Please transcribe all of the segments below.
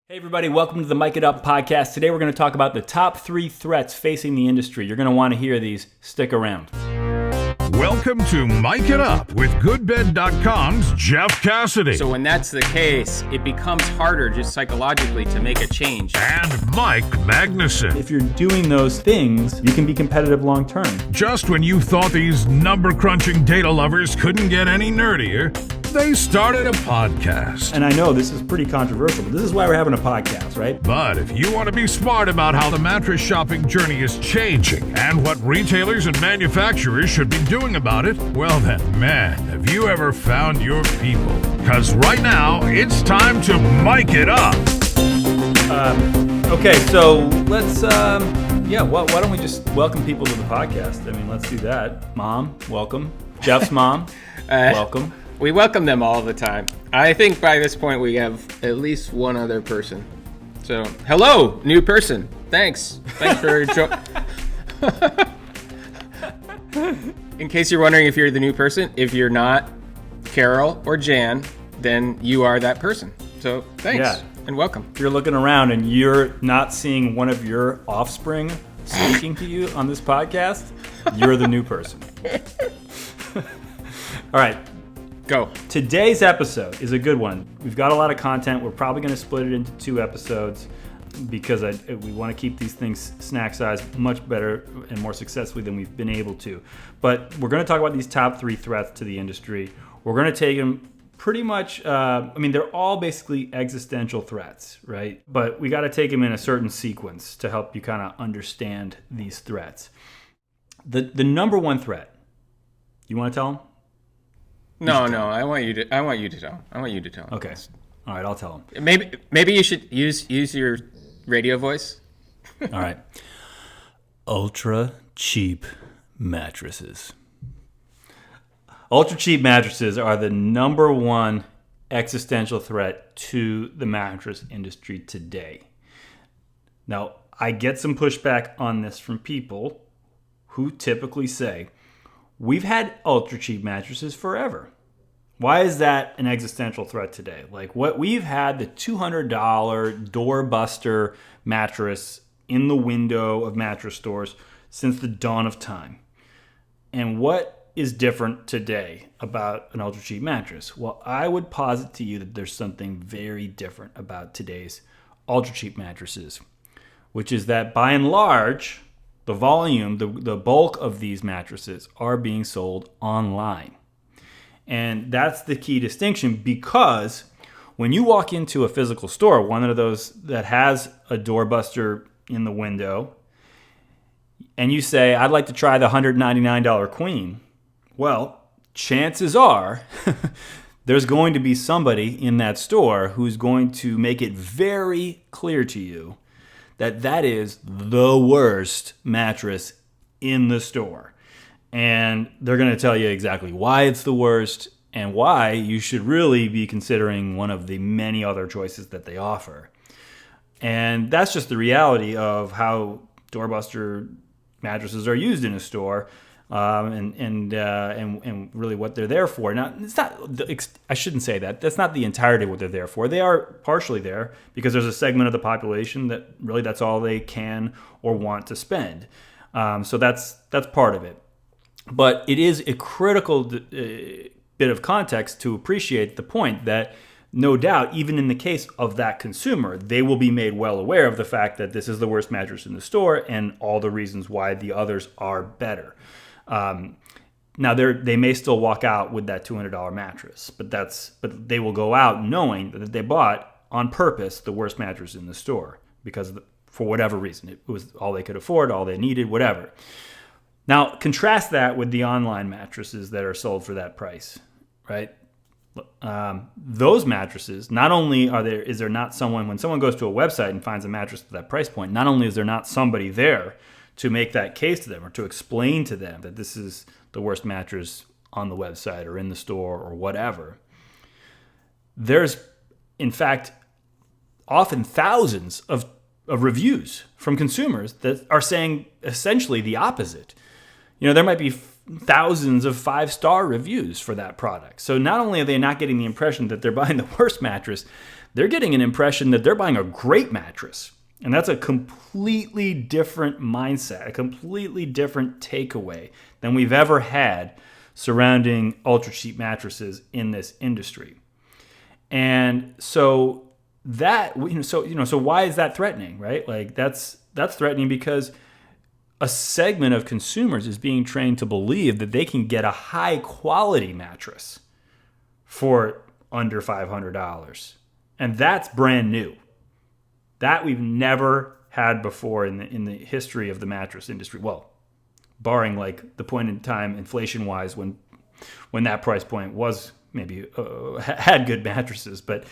Hey everybody, welcome to the Mic It Up podcast. Today we're going to talk about the top 3 threats facing the industry. You're going to want to hear these. Stick around. Welcome to Mic It Up with GoodBed.com's Jeff Cassidy. So when that's the case, it becomes harder just psychologically to make a change. And Mike Magnuson. If you're doing those things, you can be competitive long term. Just when you thought these number-crunching data lovers couldn't get any nerdier, they started a podcast. And I know this is pretty controversial, but this is why we're having a podcast, right? But if you want to be smart about how the mattress shopping journey is changing and what retailers and manufacturers should be doing about it, well then, man, have you ever found your people? Because right now, it's time to mic it up. Okay, so let's, why don't we just welcome people to the podcast? I mean, let's do that. Mom, welcome. Jeff's mom, welcome. We welcome them all the time. I think by this point we have at least one other person. So, hello, new person. Thanks for In case you're wondering if you're the new person, if you're not Carol or Jan, then you are that person. So, thanks and welcome. If you're looking around and you're not seeing one of your offspring speaking to you on this podcast, you're the new person. All right. Go. Today's episode is a good one. We've got a lot of content. We're probably going to split it into 2 episodes because we want to keep these things snack sized much better and more successfully than we've been able to. But we're going to talk about these top 3 threats to the industry. We're going to take them pretty much, they're all basically existential threats, right? But we got to take them in a certain sequence to help you kind of understand these threats. The number one threat, you want to tell them? No, I want you to tell. Okay. All right, I'll tell them. Maybe you should use your radio voice. All right. Ultra cheap mattresses. Ultra cheap mattresses are the number one existential threat to the mattress industry today. Now, I get some pushback on this from people who typically say, we've had ultra cheap mattresses forever. Why is that an existential threat today? Like what we've had the $200 doorbuster mattress in the window of mattress stores since the dawn of time. And what is different today about an ultra cheap mattress? Well, I would posit to you that there's something very different about today's ultra cheap mattresses, which is that by and large, the volume, the bulk of these mattresses are being sold online. And that's the key distinction because when you walk into a physical store, one of those that has a doorbuster in the window, and you say, I'd like to try the $199 queen, well, chances are there's going to be somebody in that store who's going to make it very clear to you that is the worst mattress in the store. And they're going to tell you exactly why it's the worst and why you should really be considering one of the many other choices that they offer. And that's just the reality of how doorbuster mattresses are used in a store. And really what they're there for. Now, it's not. I shouldn't say that. That's not the entirety of what they're there for. They are partially there because there's a segment of the population that really that's all they can or want to spend. So that's part of it. But it is a critical bit of context to appreciate the point that no doubt, even in the case of that consumer, they will be made well aware of the fact that this is the worst mattress in the store and all the reasons why the others are better. Now they may still walk out with that $200 mattress, but they will go out knowing that they bought on purpose the worst mattress in the store because for whatever reason it was all they could afford, all they needed, whatever. Now contrast that with the online mattresses that are sold for that price, right? Those mattresses, not only is there not someone when someone goes to a website and finds a mattress at that price point, not only is there not somebody there to make that case to them or to explain to them that this is the worst mattress on the website or in the store or whatever. There's, in fact, often thousands of reviews from consumers that are saying essentially the opposite. You know, there might be thousands of 5-star reviews for that product. So not only are they not getting the impression that they're buying the worst mattress, they're getting an impression that they're buying a great mattress. And that's a completely different mindset, a completely different takeaway than we've ever had surrounding ultra cheap mattresses in this industry. And so so why is that threatening, right? Like that's threatening because a segment of consumers is being trained to believe that they can get a high quality mattress for under $500. And that's brand new. That we've never had before in the history of the mattress industry. Well, barring like the point in time inflation-wise when that price point was maybe had good mattresses, but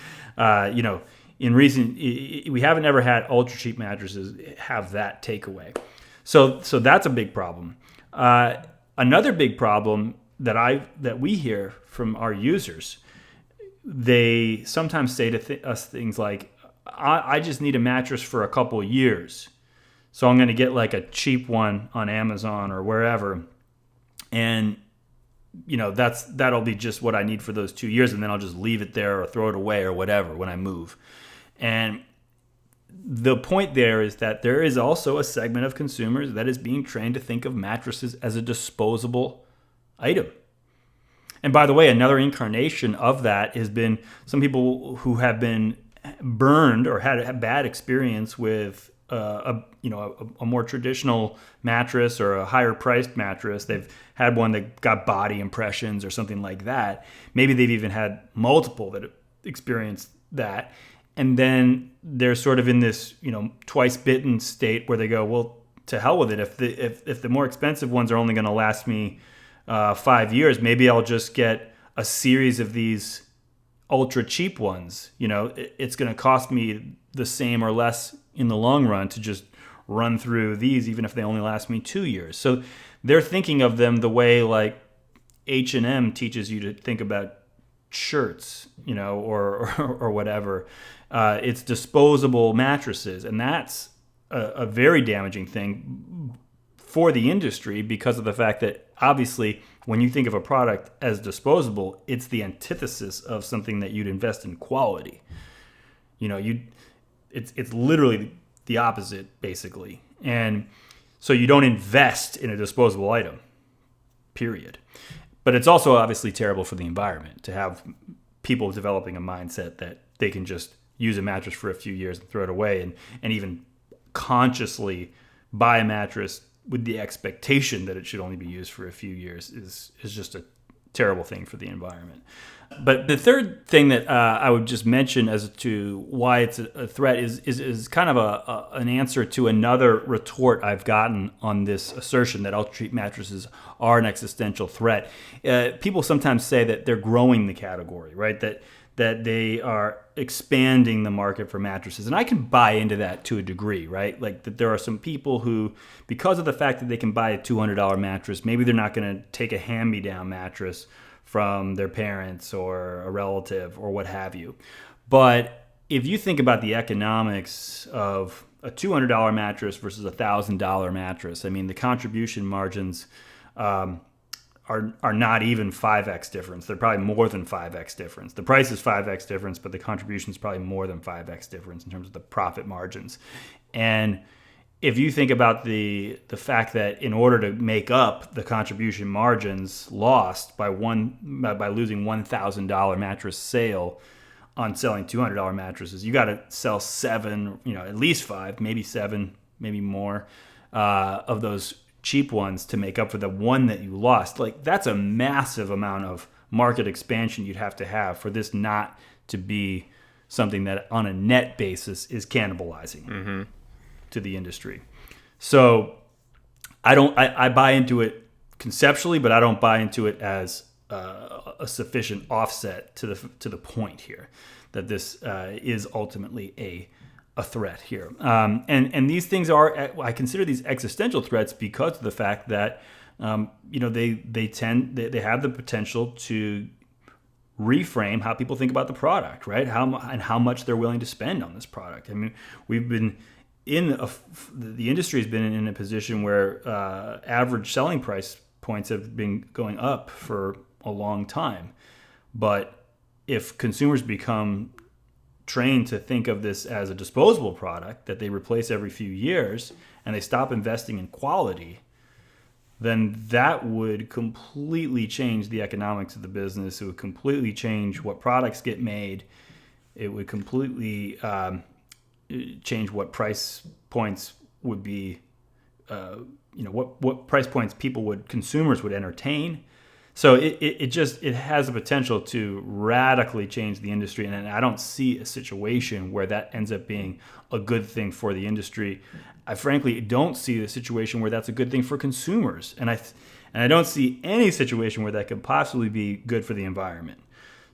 in recent we haven't ever had ultra cheap mattresses have that takeaway. So that's a big problem. Another big problem that we hear from our users, they sometimes say to us things like, I just need a mattress for a couple of years, so I'm going to get like a cheap one on Amazon or wherever, and that'll be just what I need for those 2 years, and then I'll just leave it there or throw it away or whatever when I move. And the point there is that there is also a segment of consumers that is being trained to think of mattresses as a disposable item. And by the way, another incarnation of that has been some people who have been burned or had a bad experience with a more traditional mattress or a higher priced mattress. They've had one that got body impressions or something like that. Maybe they've even had multiple that experienced that. And then they're sort of in this, twice bitten state where they go, well, to hell with it. If the more expensive ones are only going to last me 5 years, maybe I'll just get a series of these ultra cheap ones. It's going to cost me the same or less in the long run to just run through these, even if they only last me 2 years. So they're thinking of them the way like H&M teaches you to think about shirts, or whatever. It's disposable mattresses, and that's a very damaging thing for the industry because of the fact that obviously when you think of a product as disposable, it's the antithesis of something that you'd invest in quality. It's literally the opposite, basically. And so you don't invest in a disposable item, period. But it's also obviously terrible for the environment to have people developing a mindset that they can just use a mattress for a few years and throw it away, and even consciously buy a mattress with the expectation that it should only be used for a few years is just a terrible thing for the environment. But the third thing that I would just mention as to why it's a threat is kind of an answer to another retort I've gotten on this assertion that ultra cheap mattresses are an existential threat. People sometimes say that they're growing the category, right? That they are expanding the market for mattresses. And I can buy into that to a degree, right? Like that there are some people who, because of the fact that they can buy a $200 mattress, maybe they're not going to take a hand-me-down mattress from their parents or a relative or what have you. But if you think about the economics of a $200 mattress versus a $1,000 mattress, I mean, the contribution margins are not even 5x difference. They're probably more than 5x difference. The price is 5x difference, but the contribution is probably more than 5x difference in terms of the profit margins. And if you think about the fact that in order to make up the contribution margins lost by losing $1,000 mattress sale on selling $200 mattresses, you got to sell 7, at least 5, maybe 7, maybe more of those cheap ones to make up for the one that you lost. Like that's a massive amount of market expansion you'd have to have for this not to be something that on a net basis is cannibalizing to the industry. So I buy into it conceptually, but I don't buy into it as a sufficient offset to the point here that this is ultimately a threat here. And these things I consider these existential threats because of the fact that they have the potential to reframe how people think about the product, right? How much they're willing to spend on this product. I mean, we've been the industry has been in a position where average selling price points have been going up for a long time. But if consumers become trained to think of this as a disposable product that they replace every few years and they stop investing in quality, then that would completely change the economics of the business. It would completely change what products get made. It would completely change what price points would be, what price points consumers would entertain. So it has the potential to radically change the industry, and I don't see a situation where that ends up being a good thing for the industry. I frankly don't see a situation where that's a good thing for consumers, and I don't see any situation where that could possibly be good for the environment.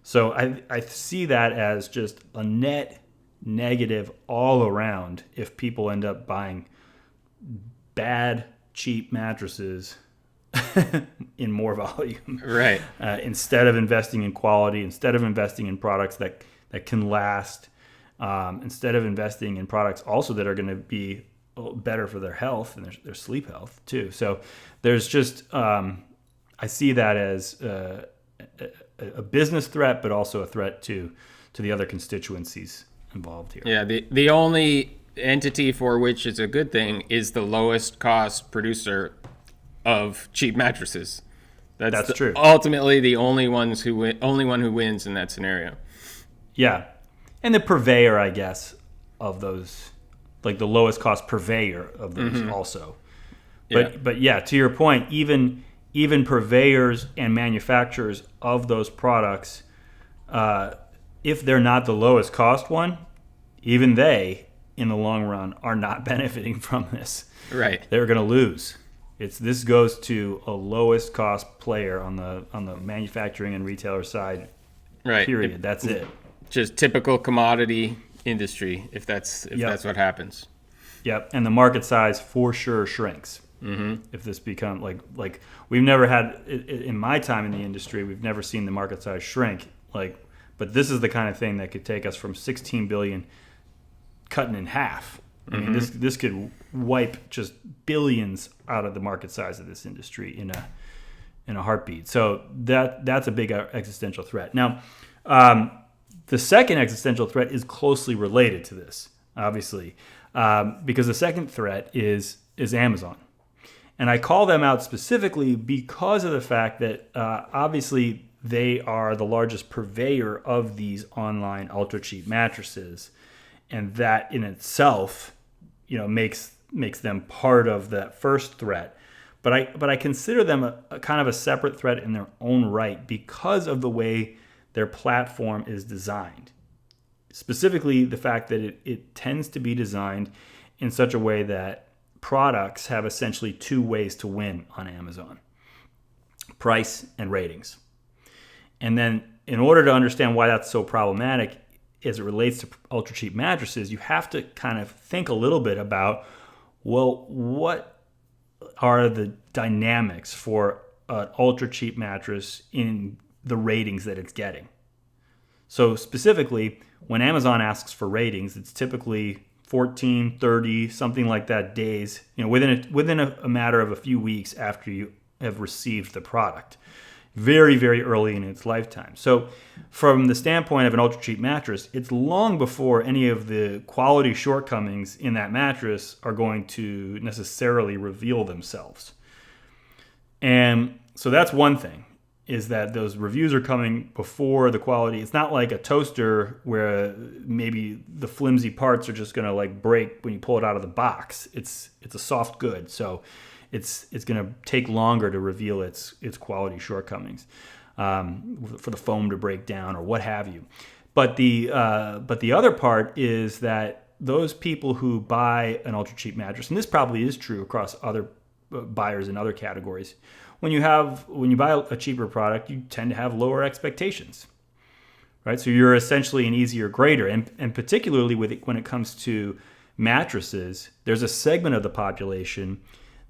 So I see that as just a net negative all around if people end up buying bad, cheap mattresses in more volume. Right. Instead of investing in quality, instead of investing in products that can last, instead of investing in products also that are going to be better for their health and their sleep health too. So there's just, I see that as a business threat, but also a threat to the other constituencies involved here. Yeah, the only entity for which it's a good thing is the lowest cost producer of cheap mattresses. That's true. Ultimately, the only one who wins in that scenario. Yeah, and the purveyor, I guess, of those, like the lowest cost purveyor of those also. But yeah, to your point, even purveyors and manufacturers of those products, if they're not the lowest cost one, even they, in the long run, are not benefiting from this. Right. They're going to lose. This goes to a lowest cost player on the manufacturing and retailer side. Right. Period. That's it. Just typical commodity industry. If that's what happens. Yep. And the market size for sure shrinks. Mm-hmm. If this becomes like we've never had in my time in the industry, we've never seen the market size shrink. But this is the kind of thing that could take us from 16 billion cutting in half. I mean, this could wipe just billions out of the market size of this industry in a heartbeat. So that's a big existential threat. Now, the second existential threat is closely related to this, obviously, because the second threat is Amazon. And I call them out specifically because of the fact that obviously they are the largest purveyor of these online ultra cheap mattresses, and that in itself, makes them part of that first threat. But I consider them a kind of a separate threat in their own right because of the way their platform is designed. Specifically, the fact that it tends to be designed in such a way that products have essentially two ways to win on Amazon: price and ratings. And then in order to understand why that's so problematic as it relates to ultra cheap mattresses, you have to kind of think a little bit about, well, what are the dynamics for an ultra cheap mattress in the ratings that it's getting? So specifically, when Amazon asks for ratings, it's typically 14, 30, something like that days, within a matter of a few weeks after you have received the product. Very, very early in its lifetime. So from the standpoint of an ultra cheap mattress, it's long before any of the quality shortcomings in that mattress are going to necessarily reveal themselves. And so that's one thing, is that those reviews are coming before the quality. It's not like a toaster where maybe the flimsy parts are just going to break when you pull it out of the box. It's a soft good. So it's going to take longer to reveal its quality shortcomings, for the foam to break down or what have you. But the other part is that those people who buy an ultra cheap mattress, and this probably is true across other buyers in other categories, when you buy a cheaper product, you tend to have lower expectations, right? So you're essentially an easier grader, and particularly when it comes to mattresses, there's a segment of the population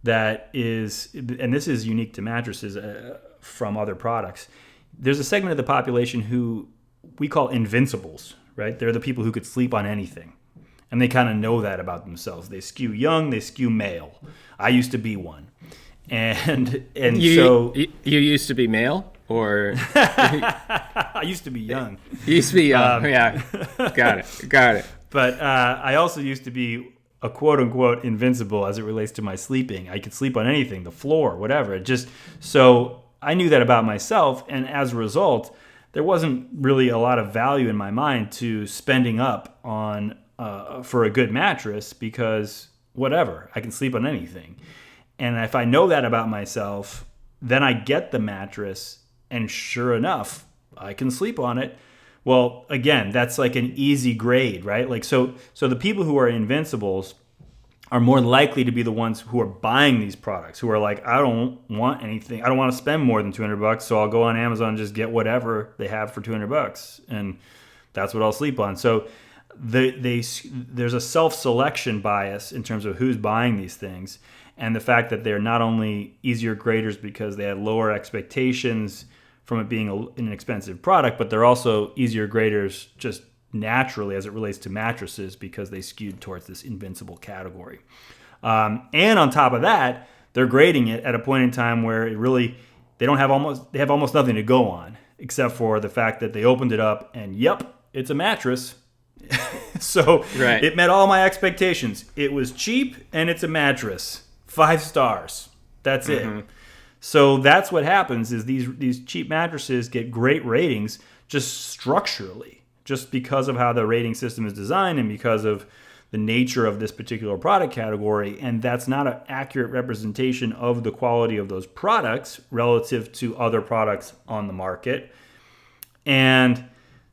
that is, and this is unique to mattresses from other products, there's a segment of the population who we call invincibles, right? They're the people who could sleep on anything. And they kind of know that about themselves. They skew young, they skew male. I used to be one. And you so... You used to be male? or I used to be young. You used to be young. Yeah, got it. But I also used to be a quote-unquote invincible as it relates to my sleeping. I could sleep on anything, the floor, whatever. So I knew that about myself, and as a result, there wasn't really a lot of value in my mind to spending up on for a good mattress, because whatever, I can sleep on anything. And if I know that about myself, then I get the mattress, and sure enough, I can sleep on it. Well, again, that's like an easy grade, right? Like so the people who are invincibles are more likely to be the ones who are buying these products, who are like, I don't want anything. I don't want to spend more than $200, so I'll go on Amazon and just get whatever they have for $200, and that's what I'll sleep on. So there's a self-selection bias in terms of who's buying these things, and the fact that they're not only easier graders because they had lower expectations from it being an expensive product, but they're also easier graders just naturally as it relates to mattresses because they skewed towards this invincible category. And on top of that, they're grading it at a point in time where they have almost nothing to go on except for the fact that they opened it up and yep, it's a mattress. So right. It met all my expectations. It was cheap and it's a mattress. 5 stars. That's it. So that's what happens is these cheap mattresses get great ratings just structurally, just because of how the rating system is designed and because of the nature of this particular product category. And that's not an accurate representation of the quality of those products relative to other products on the market. And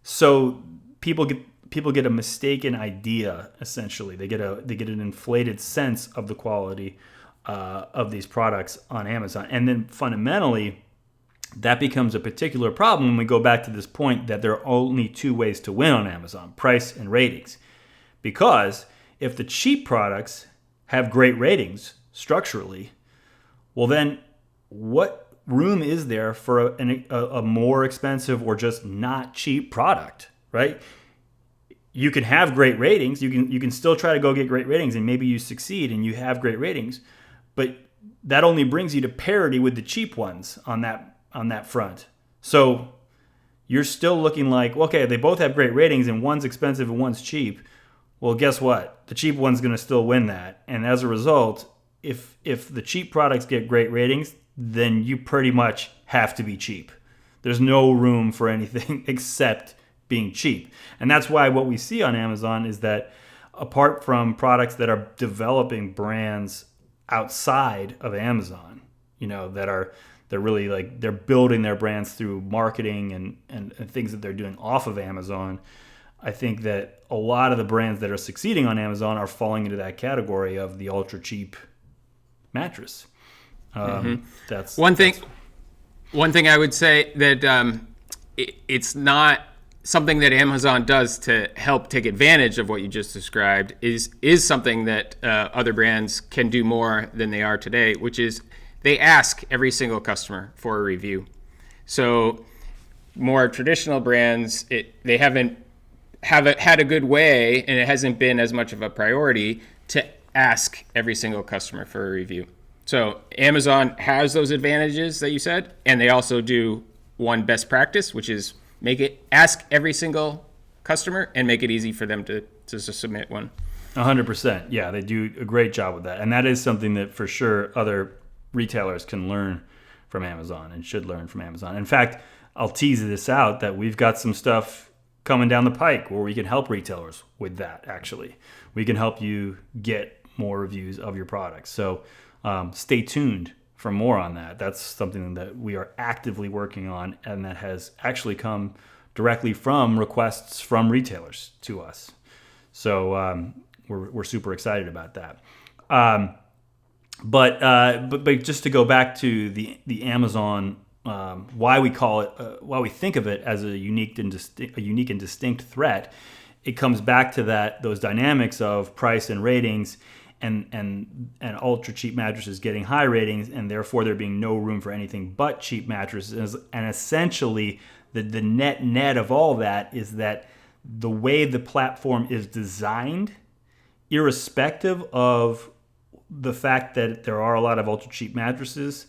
so people get a mistaken idea, essentially. They get an inflated sense of the quality of these products on Amazon. And then fundamentally, that becomes a particular problem when we go back to this point that there are only 2 ways to win on Amazon: price and ratings. Because if the cheap products have great ratings structurally, well then what room is there for a more expensive or just not cheap product, right? You can have great ratings. You can still try to go get great ratings, and maybe you succeed and you have great ratings, but that only brings you to parity with the cheap ones on that front. So you're still looking like, okay, they both have great ratings and one's expensive and one's cheap. Well, guess what? The cheap one's going to still win that. And as a result, if the cheap products get great ratings, then you pretty much have to be cheap. There's no room for anything except being cheap. And that's why what we see on Amazon is that apart from products that are developing brands outside of Amazon, they're really like they're building their brands through marketing and things that they're doing off of Amazon. I think that a lot of the brands that are succeeding on Amazon are falling into that category of the ultra cheap mattress. That's one thing. One thing I would say that it's not something that Amazon does to help take advantage of what you just described is something that other brands can do more than they are today, which is they ask every single customer for a review. So more traditional brands, they haven't had a good way, and it hasn't been as much of a priority to ask every single customer for a review. So Amazon has those advantages that you said, and they also do one best practice, which is ask every single customer and make it easy for them to submit one. 100%. Yeah, they do a great job with that. And that is something that for sure other retailers can learn from Amazon and should learn from Amazon. In fact, I'll tease this out that we've got some stuff coming down the pike where we can help retailers with that, actually. We can help you get more reviews of your products. So stay tuned for more on that. That's something that we are actively working on, and that has actually come directly from requests from retailers to us. So we're super excited about that. But just to go back to the Amazon, why we think of it as a unique and distinct threat, it comes back to those dynamics of price and ratings. And ultra cheap mattresses getting high ratings, and therefore there being no room for anything but cheap mattresses. And essentially, the net of all that is that the way the platform is designed, irrespective of the fact that there are a lot of ultra cheap mattresses,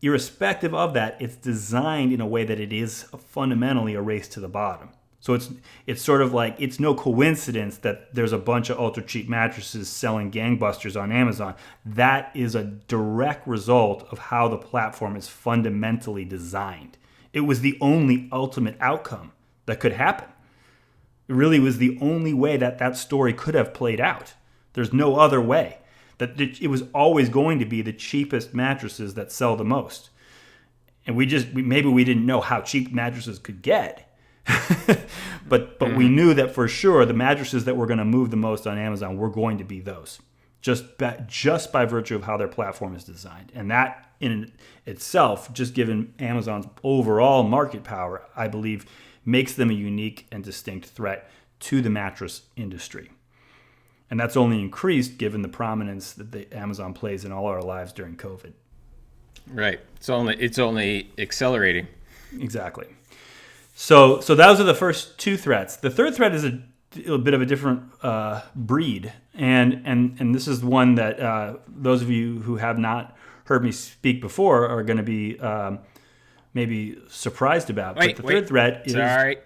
irrespective of that, it's designed in a way that it is fundamentally a race to the bottom. So it's sort of like, it's no coincidence that there's a bunch of ultra cheap mattresses selling gangbusters on Amazon. That is a direct result of how the platform is fundamentally designed. It was the only ultimate outcome that could happen. It really was the only way that that story could have played out. There's no other way. That it was always going to be the cheapest mattresses that sell the most. And maybe we didn't know how cheap mattresses could get. but we knew that for sure the mattresses that were going to move the most on Amazon were going to be those, just by virtue of how their platform is designed. And that in itself, just given Amazon's overall market power, I believe makes them a unique and distinct threat to the mattress industry. And that's only increased given the prominence that the Amazon plays in all our lives during COVID. Right. It's only accelerating. Exactly. So those are the first two threats. The third threat is a bit of a different breed, and this is one that those of you who have not heard me speak before are going to be maybe surprised about. But the third threat is... Sorry.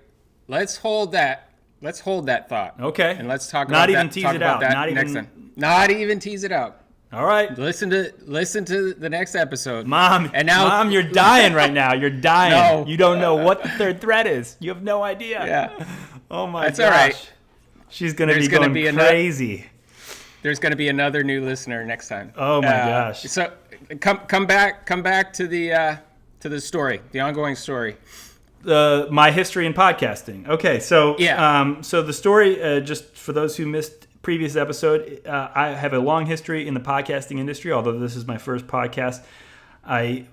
Let's hold that thought. Okay. And let's talk not about even that. Tease talk it about out. That next time. Not even tease it out. All right. Listen to the next episode. Mom, you're dying right now. You're dying. No. You don't know what the third threat is. You have no idea. Yeah. Oh my gosh. That's all right. She's going to be going crazy. There's going to be another new listener next time. Oh my gosh. So come back to the story, the ongoing story. My history in podcasting. Okay, so yeah. So the story, just for those who missed previous episode, I have a long history in the podcasting industry. Although this is my first podcast, I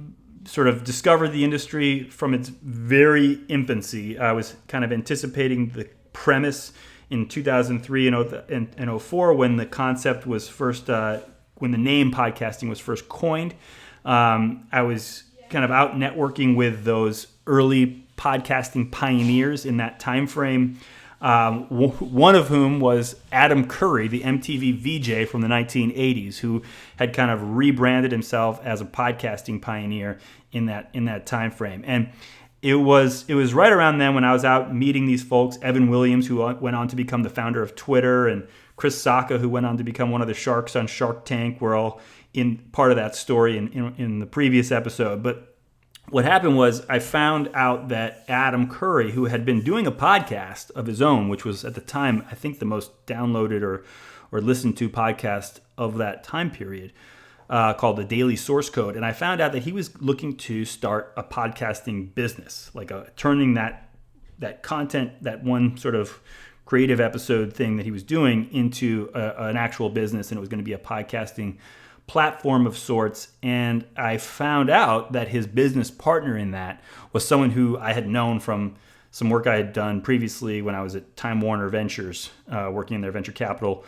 sort of discovered the industry from its very infancy. I was kind of anticipating the premise in 2003 and 04 when the concept was first, when the name podcasting was first coined. I was kind of out networking with those early podcasting pioneers in that time frame. One of whom was Adam Curry, the MTV VJ from the 1980s, who had kind of rebranded himself as a podcasting pioneer in that time frame. And it was right around then when I was out meeting these folks, Evan Williams, who went on to become the founder of Twitter, and Chris Sacca, who went on to become one of the sharks on Shark Tank. We're all in part of that story in the previous episode. But what happened was I found out that Adam Curry, who had been doing a podcast of his own, which was at the time, I think, the most downloaded or listened to podcast of that time period, called the Daily Source Code. And I found out that he was looking to start a podcasting business, like turning that content, that one sort of creative episode thing that he was doing into an actual business, and it was going to be a podcasting platform of sorts. And I found out that his business partner in that was someone who I had known from some work I had done previously when I was at Time Warner Ventures, working in their venture capital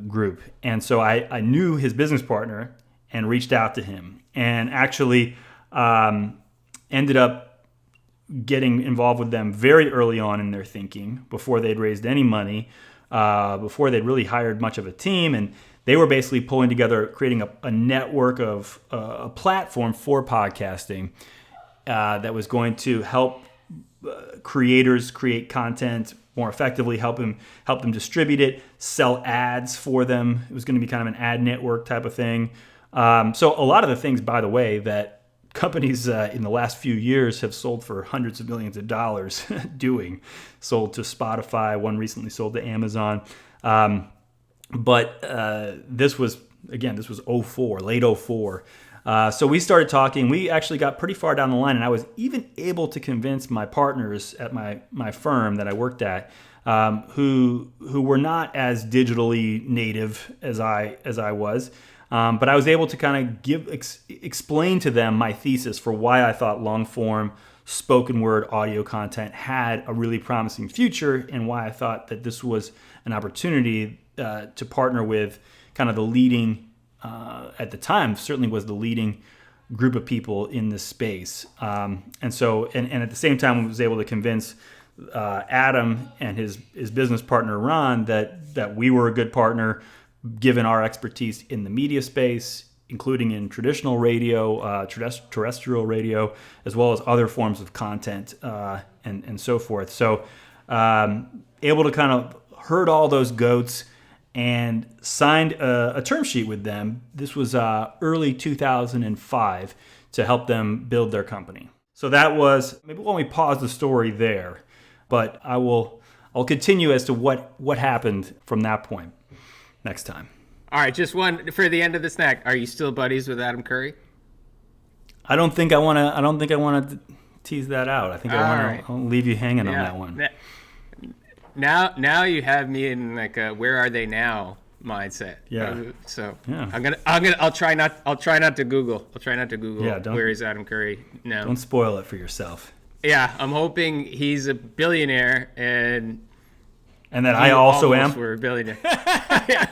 group. And so I knew his business partner and reached out to him, and actually ended up getting involved with them very early on in their thinking, before they'd raised any money, before they'd really hired much of a team. And they were basically pulling together, creating a network of a platform for podcasting that was going to help creators create content more effectively, help them distribute it, sell ads for them. It was going to be kind of an ad network type of thing. So a lot of the things, by the way, that companies in the last few years have sold for hundreds of millions of dollars sold to Spotify, one recently sold to Amazon. But this was 04, late 04. So we started talking. We actually got pretty far down the line, and I was even able to convince my partners at my firm that I worked at, who were not as digitally native as I was. But I was able to kind of explain to them my thesis for why I thought long-form spoken word audio content had a really promising future, and why I thought that this was an opportunity to partner with kind of the leading, at the time, certainly was the leading group of people in this space. And at the same time, I was able to convince Adam and his business partner, Ron, that we were a good partner, given our expertise in the media space, including in traditional radio, terrestrial radio, as well as other forms of content and so forth. So able to kind of herd all those goats and signed a term sheet with them. This was early 2005 to help them build their company. So that was, maybe let me pause the story there, but I'll continue as to what happened from that point next time. All right, just one for the end of the snack. Are you still buddies with Adam Curry? I don't think I want to tease that out. I think I'll leave you hanging on that one. Now you have me in like a where are they now mindset. Yeah. I'll try not to Google. Yeah, where is Adam Curry now. Don't spoil it for yourself. Yeah, I'm hoping he's a billionaire and that I also am. We're a billionaire. Yeah.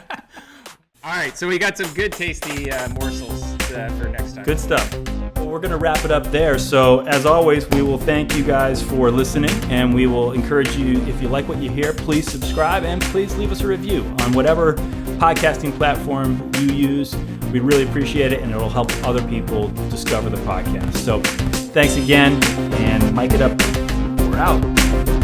All right, so we got some good tasty morsels for next time. Good stuff. Well, we're going to wrap it up there. So as always, we will thank you guys for listening, and we will encourage you, if you like what you hear, please subscribe and please leave us a review on whatever podcasting platform you use. We really appreciate it, and it will help other people discover the podcast. So thanks again, and mic it up. We're out.